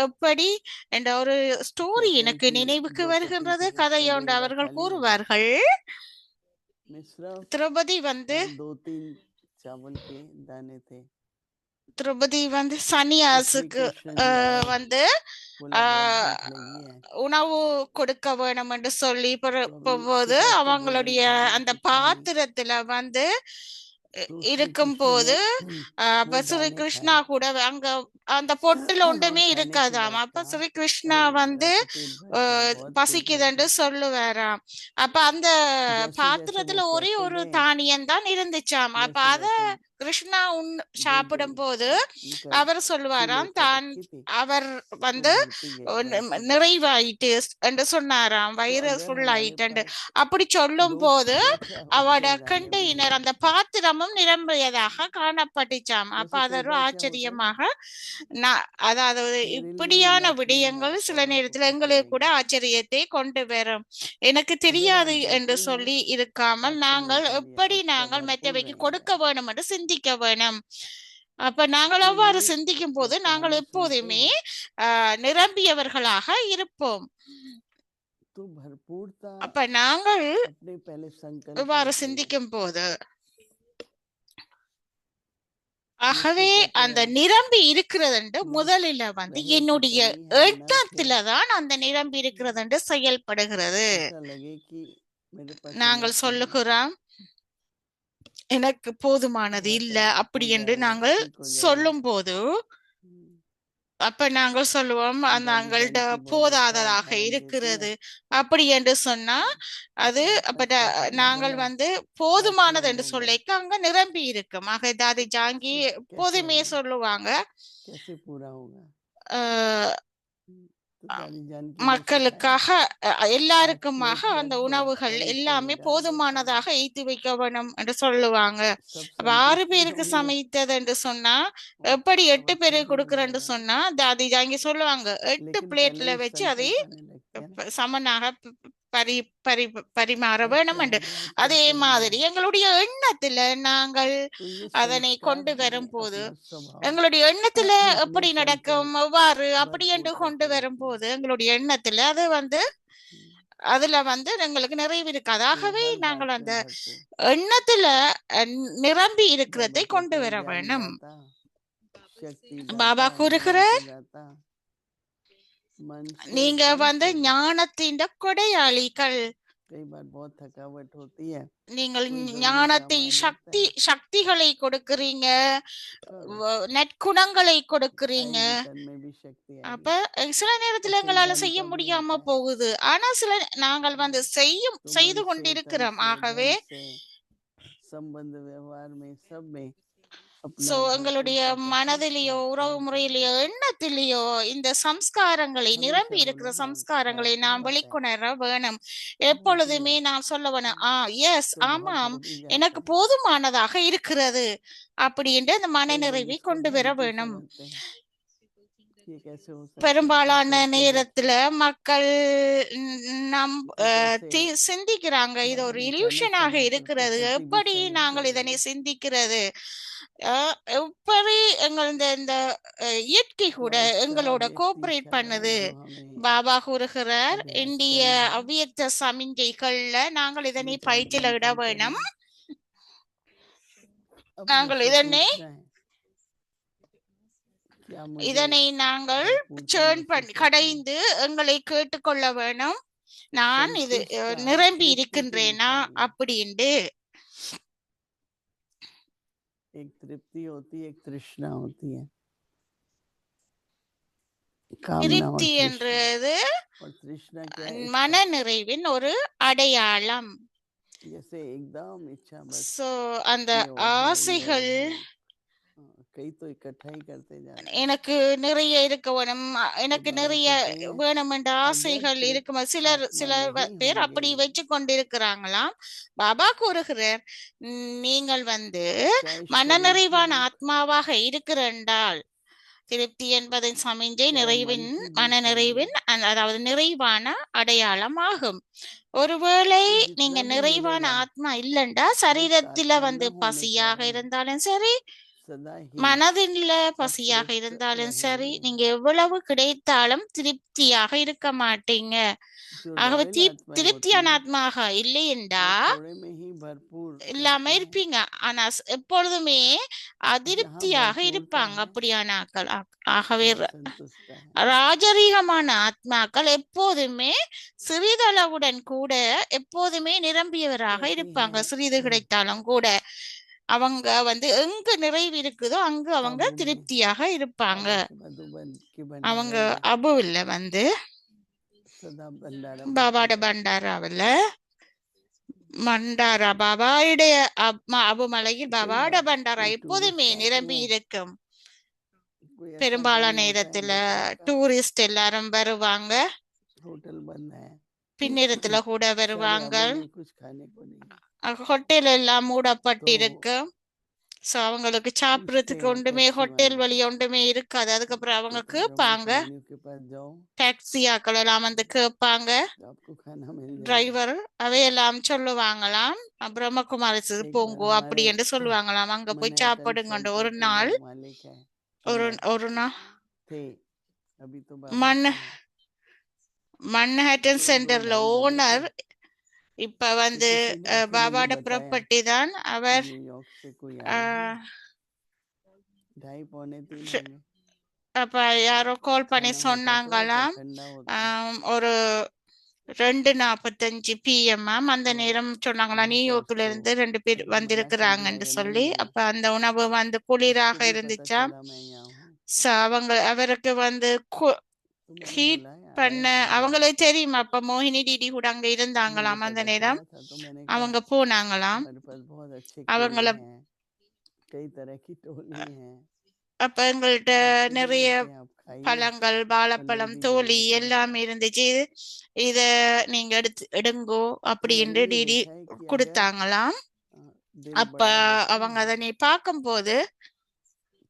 எப்படி என்ற ஒரு ஸ்டோரி कहते हैं எனக்கு कि நினைவுக்கு வருகின்றது. द्रौपदी के கதையொன்று सवेरा அவர்கள் खाली கூறுவார்கள், में सिर्फ திரௌபதி வந்து 2-3 चावल के दाने थे। திரௌபதி வந்து तो श्री சன்னியாசுக்கு कृष्ण जी आए, வந்து बोला बहुत भूख लगी है। உணவு கொடுக்க வேணும் என்று சொல்லி तो अभी போது सुबह से भोजन அவங்களுடைய करने அந்த की इच्छा नहीं। பாத்திரத்துல வந்து तो श्री இருக்கும் कृष्ण போது ने அப்ப वो ஸ்ரீ दाने கிருஷ்ணா खाए கூட அங்க அந்த பொட்டுல और ஒன்றுமே खाने के இருக்காதாம். बाद அப்ப कहा, ஸ்ரீ கிருஷ்ணா अरे வந்து मेरा तो पेट भर गया, बहुत पेट भर பசிக்குதுன்னு गया। சொல்லுவாராம். அப்ப அந்த जैसे जैसे वो பாத்திரத்துல ஒரே कहते ஒரு गए, தானியம் தான் இருந்துச்சாம். அப்ப वैसे அத वैसे கிருஷ்ணா जो சாப்பிடும் போது उनका அவர் सी சொல்லுவாராம், लेकर தான் रखी थी அவர் वो வந்து भरती गई, भरती गई। நிறைவாயிட்டு என்று சொன்னாராம், तो வயிறு अगर ஃபுல் हमारे ஆயிட்டு. पास அப்படி சொல்லும் 2 போது प्लेट அவட और दाने भी கண்டெய்னர் हैं, அந்த பாத்திரமும் நிரம்பியதாக காணப்பட்டுச்சாம். அப்ப जैसे அது कई ஒரு बार क्या होता है ना, ஆச்சரியமாக அதாவது मेरे लिए இப்படியான लक्ष्मी விடயங்கள் हमारे சில औरों को நேரத்துல कैसे எங்களுக்கு கூட देगी। ஆச்சரியத்தை கொண்டு வரும். எனக்கு अगर தெரியாது आप என்று देते हैं சொல்லி तो இருக்காமல் आपका நாங்கள் मेंटल या எப்படி एक्स्ट्रा நாங்கள் भरपूर மற்றவைக்கு கொடுக்க रहेगा। வேணும் என்று சிந்திக்க வேணும். அப்ப நாங்கள் तो அவ்வாறு ये சிந்திக்கும் जब போது நாங்கள் कहानी सुनते எப்போதுமே हैं நிரம்பியவர்களாக இருப்போம். तो भरपूरता அப்ப நாங்கள் अपने पहले संकल्प இவ்வாறு लेते हैं। சிந்திக்கும் போது जिसको ஆகவே कहते அந்த हैं நிரம்பி இருக்கிறது कि முதலில் வந்து रहे कि என்னுடைய कमी है न எண்ணத்துல थे, தான் அந்த நிரம்பி இருக்கிறது செயல்படுகிறது. ऐसा लगे कि मेरे पास நாங்கள் enough नहीं, சொல்லுகிறோம் எனக்கு போதுமானது थोड़ा இல்ல सा அப்படி हो என்று जाएगा, நாங்கள் ठीक हो जाएगा। சொல்லும் போது அப்ப நாங்கள் சொல்லுவோம் दादी நாங்கள்ட்ட जानकी बहुत अच्छा போதாததாக उदाहरण देती இருக்கிறது है அப்படி என்று சொன்னா அது कि அப்ப अच्छा पतला நாங்கள் बंदा வந்து 8 போதுமானது महीने என்று हो गए, சொல்லிக்க அங்க நிரம்பி இருக்கும். ஆக தாதி ஜாங்கி फिर कैसे எப்போதுமே होगा, சொல்லுவாங்க, कैसे पूरा होगा। அஹ், तो दादी जानकी ने सिखाया மக்களுக்காக 8 எல்லாருக்குமாக प्लेट அந்த रख दो உணவுகள் और एक எல்லாமே कमी डाल दो, போதுமானதாக ஈத்து வைக்க வேணும் என்று சொல்லுவாங்க. सब அப்ப 6 संतुष्ट பேருக்கு होंगे சமைத்தது என்று சொன்னா और எப்படி सब 8 अच्छा பேருக்கு भी கொடுக்கறேன்னு बनेगा। சொன்னா தாதி ஜாங்கி சொல்லுவாங்க 8 लेकिन पहले பிளேட்ல एक வச்சு அதை संकल्प आने लगता है ना, சமனாக பரி பரி பரிமாற तब வேணும் என்று. चाहे அதே कैसे भी மாதிரி हो। எங்களுடைய எண்ணத்துல நாங்கள் तो ये அதனை संस्कार கொண்டு हमें வரும் போது अपना स्वभाव எங்களுடைய எண்ணத்துல अपने எப்படி நடக்கும் संकल्प எவ்வாறு அப்படி என்று भरपूर கொண்டு करते வரும் रहते हैं। போது எங்களுடைய எண்ணத்துல அது வந்து அதுல வந்து எங்களுக்கு நிறைவு இருக்காது. तो ஆகவே हर நாங்கள் बात அந்த में भरपूर। எண்ணத்துல நிரம்பி இருக்கிறதை बाबा கொண்டு कहते हैं வர ज्ञान வேணும். दाता, शक्ति பாபா दाता, கூறுகிறார், ज्ञान की दाता, मन से நீங்க तन வந்து से। ஞானத்தின் கொடையாளிகள். कई बार बहुत थकावट होती है, நீங்கள் कोई जरूरी काम ஞானத்தை आ जाता है, சக்திகளை கொடுக்கிறீங்க, तो நற்குணங்களை கொடுக்கிறீங்க. आएगी तन में भी शक्ति அப்ப आएगी। சில நேரத்துல उससे எங்களால धन செய்ய कम नहीं முடியாம होता है। போகுது. ஆனா சில நாங்கள் வந்து तो செய்து मन से, तन கொண்டிருக்கிறோம். से, ஆகவே धन से, संबंध व्यवहार में सब में अपना சோ भरपूर எங்களுடைய का भरपूर மனதிலேயோ त्याग உறவு त्याग முறையிலேயோ करें। எண்ணத்திலேயோ இந்த சம்ஸ்காரங்களை हमेशा நிரம்பி இருக்கிற बोलो ना, சம்ஸ்காரங்களை प्रयत्न நாம் रहता है, வெளிக்கொணர வேணும். रहती எப்பொழுதுமே है। நான் சொல்ல வேணும், எஸ் तो बहुत ஆமாம் हो भी जाता எனக்கு है, போதுமானதாக இருக்கிறது அப்படின்ட்டு அந்த कई लोग மனநிறைவை इसको கொண்டு வர भ्रांति வேணும். समझते हैं कि ये कैसे हो सकता है, பெரும்பாலான सब सोचते நேரத்துல देखते हैं மக்கள் நம் कि कैसे சிந்திக்கிறாங்க இது ஒரு बाबा ने अचानक இல்யூஷனாக समाज में இருக்கிறது, प्रकृति எப்படி विषय लेके நாங்கள் आ இதனை गए। சிந்திக்கிறது. எப்படி எங்கள் இந்த இயற்கை तो கூட अच्छा எங்களோட व्यक्ति கோஆபரேட் इच्छा பண்ணுது. जो हमें பாபா கூறுகிறார், अभ्यास இந்திய करना है, அவ்வியக்த சமிஞ்சைகள்ல நாங்கள் இதனை विचार பயிற்சியில இட मंथन வேணும். करना, अपने நாங்கள் से இதனை पूछना है क्या मुझे இதனை நாங்கள் भरपूरता சேர்ன் महसूस பண்ணி होती है। கடைந்து எங்களை கேட்டுக்கொள்ள வேணும், நான் இது संतुष्टता நிரம்பி तृप्ति के இருக்கின்றேனா निशानी, அப்படின்ட்டு. एक तृप्ति होती है, एक तृष्णा होती है, कामना और திருப்தி तृष्णा। என்றது और तृष्णा क्या है, மன इच्छा। நிறைவின் ஒரு அடையாளம். जैसे एकदम इच्छा बस சோ அந்த ये हो, ஆசைகள் कई तो इकट्ठा ही करते जाते हैं। எனக்கு நிறைய இருக்க வேணும், எனக்கு बाबा நிறைய कहते हैं வேணும் என்ற अगर ஆசைகள் तृप्त இருக்கும். சில आत्मा नहीं பேர் அப்படி होंगे, வச்சு கொண்டிருக்கிறாங்களாம். பாபா கூறுகிறார், நீங்கள் வந்து चाहे शरीर की மனநிறைவான भूख, ஆத்மாவாக இருக்கிறால், திருப்தி என்பதின் சமிஞ்சை चाहे मन நிறைவின் की भूख होगी, மனநிறைவின் அதாவது நிறைவான அடையாளம் ஆகும். ஒருவேளை तो நீங்க जितना भी நிறைவான मिलेगा ஆத்மா இல்லைண்டா तृप्त சரீரத்துல आत्मा வந்து न होने பசியாக कारण இருந்தாலும் சரி, सदा ही மனதின்ல பசியாக अतृप्त இருந்தாலும் சரி, रहेंगे। நீங்க எவ்வளவு கிடைத்தாலும் திருப்தியாக இருக்க மாட்டீங்க. जो ஆகவே रॉयल आत्माएं होती திருப்தியான हैं ஆத்மாக இல்லையென்றா वो थोड़े में ही भरपूर இல்லாம रहते हैं। இருப்பீங்க. ஆனா எப்பொழுதுமே जहाँ அதிருப்தியாக भरपूरता இருப்பாங்க है அப்படியான ஆக்கள். ஆகவே वहाँ संतुष्ट है। ராஜரீகமான ஆத்மாக்கள் எப்போதுமே சிறிதளவுடன் கூட எப்போதுமே நிரம்பியவராக कहते இருப்பாங்க. हैं சிறிது கிடைத்தாலும் கூட அவங்க எங்க நிறைவு இருக்குதோ அங்கு அவங்க काबू में திருப்தியாக இருப்பாங்க. बाबा के मधुबन के அவங்க भंडारे में அபுவில் सदा भंडारा பாபாட भरपूर रहता है। பண்டாராவில் மண்டாரா பாபாவுடைய அபுமலையில் कई பாபாட बार பண்டாரா कोई எப்போதுமே टूरिस्ट आते நிரம்பி हैं இருக்கும். कोई ऐसा பெரும்பாலான टाइम होता है நேரத்துல दोपहर का டூரிஸ்ட் எல்லாரும் வருவாங்க. होटल बंद है பின்னிரத்துல கூட सारे வருவாங்க. अबों में कुछ खाने को नहीं ஹோட்டல் எல்லாம் तो மூடப்பட்டிருக்கு. சோ அவங்களுக்கு पूछते சாப்பிடறதுக்கு हैं ஒன்றுமே टैक्सी ஹோட்டல் वाले வழி से ஒன்றுமே இருக்காது. அதுக்கப்புறம் அவங்க तो ब्रह्मा கேட்பாங்க, कुमारियों के पास जाओ டாக்ஸி ஆக்கள் எல்லாம் கேட்பாங்க. तो आपको खाना मिल जाएगा। டிரைவர் அவையெல்லாம் சொல்லுவாங்களாம், பிரம்மகுமாரிஸ் एक बार போங்கோ அப்படி हमारे என்று சொல்லுவாங்களாம். அங்க போய் मैनहट्टन சாப்பிடுங்கண்டு. सेंटर ஒரு के நாள் जो मालिक है ஒரு ओनर ஒரு நாள் थे अभी तो बाबा மன் के हैं மன்ஹட்டன் तो दो சென்டர்ல भाई मिले ஓனர் थे இப்ப तो வந்து किसी ने अकेले ने பாபாட बताया ப்ராப்பர்ட்டி தான். कि அவர் न्यूयॉर्क से कोई आए हैं 2:30-3 होंगे அப்ப யாரோ கால் பண்ணி खाना होता तो है पर சொன்னாங்களாம், ठंडा होता है ஒரு 2:45 PM அந்த तो நேரம் சொன்னாங்களா, वहाँ पे நியூயார்க்ல उसको இருந்து 2 பேர் मैंने मना कर दिया வந்திருக்கிறாங்கன்னு अगर नहीं சொல்லி. मिली அப்ப அந்த உணவு குளிராக उसको भी पता இருந்துச்சாம். चला मैं यहाँ हूँ அவருக்கு तो मैंने ஹீட் बुलाया பண்ண आया खाने அவங்களுக்கு தெரியும். அப்ப மோகினி டிடி கூட அங்க मुझे இருந்தாங்களாம். அந்த पता நேரம் चला था तो मैंने कहा அவங்க போனாங்களாம். हमारे पास बहुत अच्छे केले அவங்கள हैं कई तरह की टोली हैं அப்ப எங்கள்ட்ட आपको दे நிறைய देते हैं आप खाइए பழங்கள், फल வாழைப்பழம், भी தோலி जरूरत है எல்லாமே இருந்துச்சு. இத நீங்க எடுங்கோ तो அப்படின்னு मैंने ये டிடி देखा है कि अगर கொடுத்தாங்களாம். दिल அப்ப बड़ा रखें அவங்க அதனை பார்க்கும்போது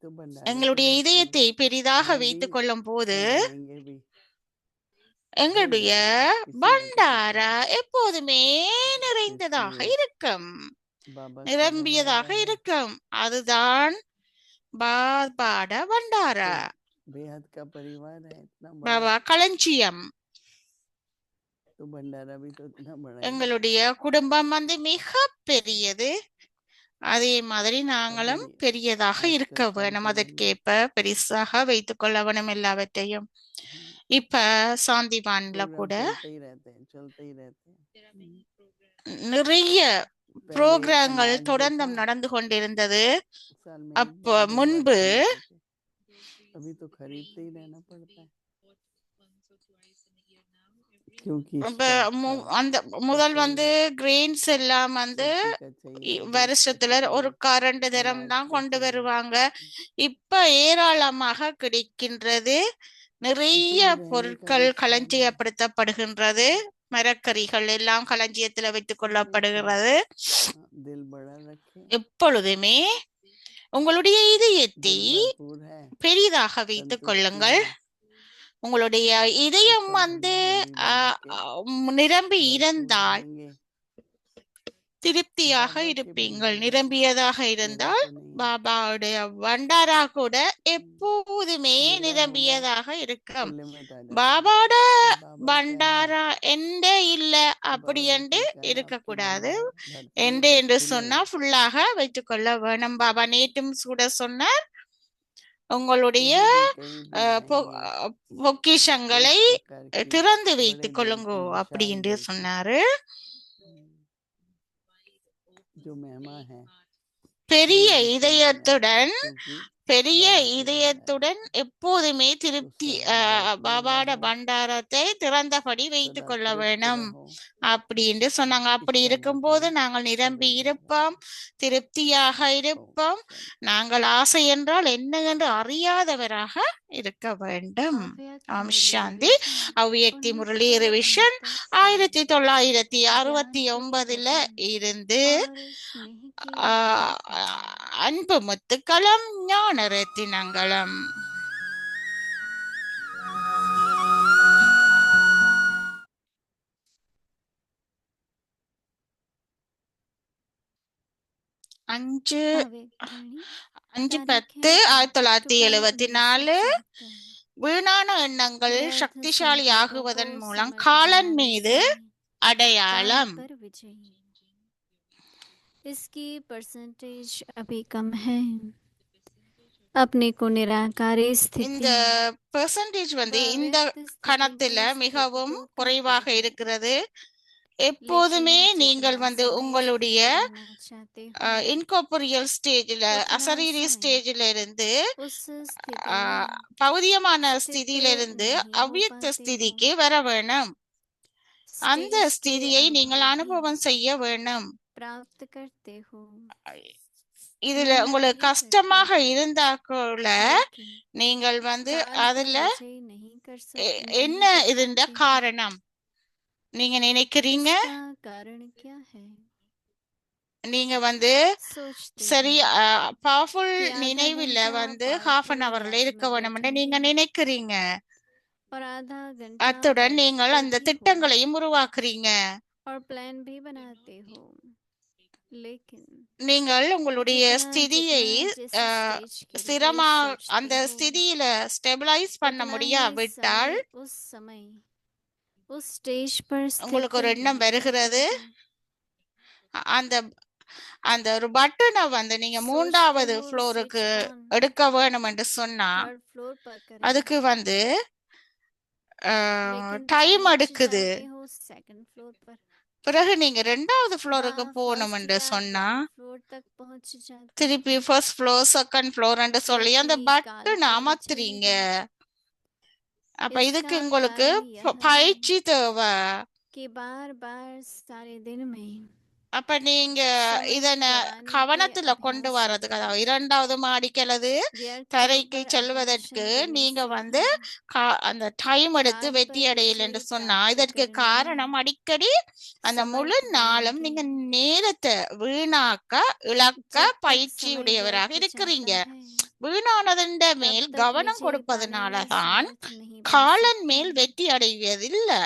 तो भंडारे तो எங்களுடைய भरपूर இதயத்தை பெரிதாக हम भी வைத்துக் கொள்ளும் போது रहेंगे भी भर எங்களுடைய जाएंगे किसी न किसी பண்டாரா तरह எப்போதுமே तो நிறைந்ததாக इसलिए இருக்கும், बाबा का நிரம்பியதாக भंडारा है இருக்கும். அதுதான் பாபாட பண்டாரா, तो बेहद का परिवार है इतना बड़ा பாபா களஞ்சியம். तो भंडारा भी तो इतना बड़ा ही எங்களுடைய குடும்பம் மிக பெரியது. அதே மாதிரி நாங்களும் अभी பெரியதாக இருக்க आजकल வேணும். शांति वन அதற்கேற்ப பெரிசாக வைத்துக் கொள்ள வேணும் எல்லாவற்றையும். இப்ப சாந்திவான்ல प्रोग्राम கூட चलते ही रहते हैं நிறைய पहले புரோகிராம்கள் अनाज जो தொடர்ந்தும் था நடந்து கொண்டிருந்தது. साल में एक அப்ப बार 2 बार முன்பு खरीदते थे अभी तो खरीदते ही रहना पड़ता है क्योंकि இப்ப स्टॉक का அந்த सब முதல் चाहिए கிரெயின்ஸ் எல்லாம் सेफ्टी का चाहिए डेट्स का வருஷத்துல चाहिए ஒருக்கா 2 தரம் अनाज தான் का கொண்டு चाहिए வருவாங்க. இப்ப ஏராளமாக கிடைக்கின்றது. ऐसे நிறைய ही रहने का பொருட்கள் भी स्थान है களஞ்சியப்படுத்தப்படுகின்றது. மரக்கறிகள் எல்லாம் களஞ்சியத்துல வைத்துக் கொள்ளப்படுகிறது. दिल बड़ा रखे எப்பொழுதுமே உங்களுடைய இதயத்தை दिल भरपूर है பெரிதாக வைத்துக் संतुष्टि கொள்ளுங்கள். है உங்களுடைய இதயம் सब भंडारे भी बाबा के நிரம்பி भरपूर இருந்தால் रहेंगे திருப்தியாக बाबा के இருப்பீங்கள். भंडारे நிரம்பியதாக मेरा இருந்தால் तो नहीं है பாபாவுடைய பண்டாரா கூட எப்போதுமே मेरा होगा நிரம்பியதாக तो இருக்கும். लिमिट आ जाती பாபாட है बाबा का है பண்டாரா எந்த இல்ல அப்படி बाबा ने என்று क्या कहा இருக்கக்கூடாது. आपके भंडार எந்த भरपूर என்று और சொன்னா फुल ஃபுல்லாக வைத்துக் கொள்ள வேணும். பாபா நேற்றும் கூட சொன்னார், உங்களுடைய कहीं भी कहीं भी जाएंगे பொக்கிஷங்களை इस प्रकार की திறந்து बड़े வைத்துக் दिल கொள்ளுங்கோ की அப்படி विशाल என்று दिल की சொன்னாரு. जो महिमा है பெரிய वो इससे बढ़ जाती है இதயத்துடன் क्योंकि பெரிய बाबा के भंडार இதயத்துடன் எப்போதுமே तो திருப்தி सदा भरपूर பாபாட रहो பண்டாரத்தை திறந்தபடி வைத்துக் सदा கொள்ள तृप्त வேணும் रहो அப்படின்னு சொன்னாங்க. அப்படி इसका இருக்கும்போது मतलब நாங்கள் நிரம்பி पवित्र இருப்போம், रहो திருப்தியாக ओम இருப்போம். शांति நாங்கள் ஆசை என்றால் என்ன என்று அறியாதவராக இருக்க வேண்டும். ஓம் சாந்தி. அவ்வியக்தி முரளி ரிவிஷன் 1969 இருந்து அன்பு முத்துக்களம், ஞான ரத்தினங்களும். 5/10/1974 வீணான எண்ணங்கள் சக்திசாலி ஆகுவதன் மூலம் காலன் மீது அடையாளம். इसकी परसेंटेज अभी कम है. अपने को निराकारी இந்த स्थिति பெர்சன்டேஜ் இந்த கணத்துல மிகவும் குறைவாக இருக்கிறது. எப்போதுமே நீங்கள் உங்களுடைய இன்கார்போரியல் ஸ்டேஜ்ல அசரீரி ஸ்டேஜ்ல இருந்து பௌதியமான ஸ்திதியிலிருந்து அவ்வியக்த ஸ்திதிக்கு வர வேணும். அந்த ஸ்திதியை நீங்கள் அனுபவம் செய்ய வேணும். இதுல உங்களுக்கு கஷ்டமாக இருந்தா கூட நீங்கள் அதுல என்ன இதுன்ற காரணம் நீங்க நினைக்கிறீங்க? நீங்க சரி பவர்ஃபுல் நினைவுல ஹாஃப் அன் அவர்ல இருக்க வேணும்னு நீங்க நினைக்கிறீங்க. அத்துடன் நீங்கள் அந்த திட்டங்களையும் உருவாக்குறீங்க. நீங்கள் உங்களுடைய ஸ்திதியை ஸ்திரமா அந்த ஸ்திதியில ஸ்டெபிலைஸ் பண்ண முடியாவிட்டால் உங்களுக்கு ஒரு எண்ணம் வருகிறது. அந்த அந்த ஒரு பட்டனை நீங்க 3வது ஃப்ளோருக்கு எடுக்க வேணும் என்று சொன்னா அதுக்கு டைம் எடுக்குது. பிறகு நீங்க 2வது ஃப்ளோருக்கு போகணும் என்று சொன்னா திருப்பி ஃபர்ஸ்ட் ஃப்ளோர் செகண்ட் ஃப்ளோர் என்று சொல்லி அந்த பட்டனை அமர்த்துறீங்க. அப்ப இதுக்கு உங்களுக்கு பயிற்சி தேவை. அப்ப நீங்க இதன கவனத்துல கொண்டு வர்றதுக்கு, அதாவது 2வது மாடிக்கு அல்லது தரைக்கு செல்வதற்கு நீங்க அந்த டைம் எடுத்து வெற்றி அடையல என்று சொன்னா இதற்கு காரணம் அடிக்கடி அந்த முழு நாளும் நீங்க நேரத்தை வீணாக்க இழக்க பயிற்சி உடையவராக இருக்கிறீங்க. வீணானதன் மேல் கவனம் கொடுப்பதனாலதான் காலன் மேல் வெற்றி அடைவதில்லை,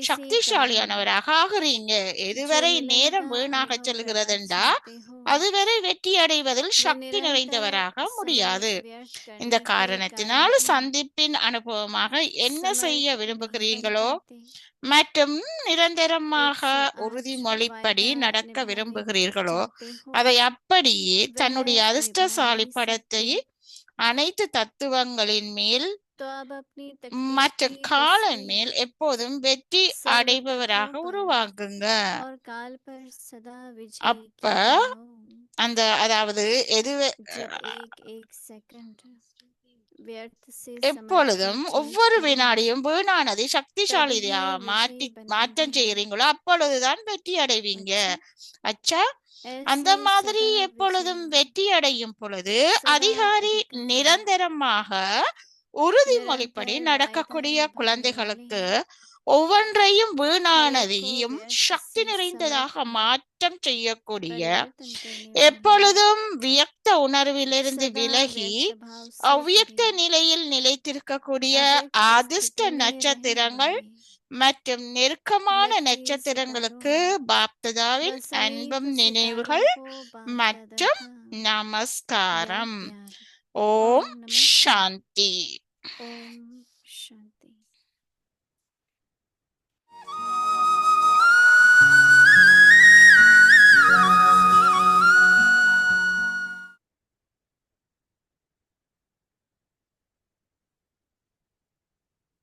சக்திசாலியானவராக ஆகிறீங்க. எதுவரை நேரம் வீணாக செல்கிறதுண்டா அதுவரை வெற்றி அடைவதில் சக்தி நிறைந்தவராக முடியாது. இந்த காரணத்தினால் சந்திப்பின் அனுபவமாக என்ன செய்ய விரும்புகிறீங்களோ மற்றும் நிரந்தரமாக உறுதிமொழிப்படி நடக்க விரும்புகிறீர்களோ அதை அப்படியே தன்னுடைய அதிர்ஷ்டசாலி படத்தை அனைத்து தத்துவங்களின் மேல் மற்ற காலன் மேல் எப்போதும் வெற்றி அடைபவராக உருவாக்குங்க. அப்ப அந்த அதாவது எப்பொழுதும் ஒவ்வொரு வினாடியும் வீணானதை சக்திசாலியா மாற்றம் செய்கிறீங்களோ அப்பொழுதுதான் வெற்றி அடைவீங்க. அச்சா, அந்த மாதிரி எப்பொழுதும் வெற்றி அடையும் பொழுது அதிகாரி நிரந்தரமாக உறுதிமொழிப்படி நடக்கக்கூடிய குழந்தைகளுக்கு ஒவ்வொன்றையும் வீணானதையும் சக்தி நிறைந்ததாக மாற்றம் செய்யக்கூடிய எப்பொழுதும் வியக்த உணர்விலிருந்து விலகி அவ்வியக்த நிலையில் நிலைத்திருக்கக்கூடிய அதிர்ஷ்ட நட்சத்திரங்கள் மற்றும் நெருக்கமான நட்சத்திரங்களுக்கு பாப்ததாவின் அன்பும் நினைவுகள் மற்றும் நமஸ்காரம். ஓம் சாந்தி.